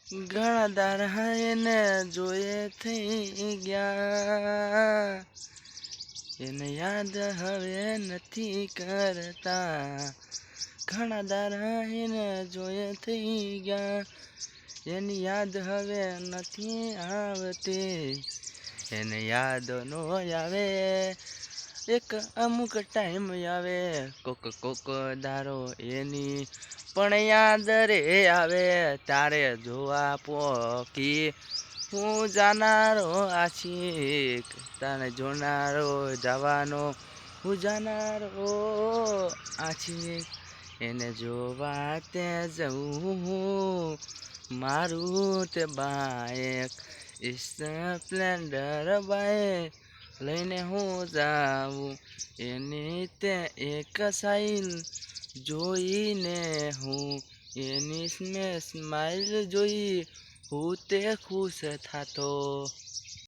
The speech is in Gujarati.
ઘણા દાડા એને જોયે થઈ ગયા, એને યાદ હવે નથી કરતા. ઘણા દાડા એને જોયે થઈ ગયા, એની યાદ હવે નથી આવતી. એને યાદ નો આવે, એક અમુક ટાઈમ આવે, કોક કોક દારો એની પણ યાદ રે આવે. તારે જોવા પોકી હું જાનારો આશિક, તને જોનારો જવાનો હું જાનારો આશિક. એને જોવા તે જવું મારું તે બાઈક, સ્પ્લેન્ડર બાઈક લઈને હું જાઉં. એની તે એક સાઈલ જોઈને હું, એની મેં સ્માઈલ જોઈ હું તે ખુશ થાતો.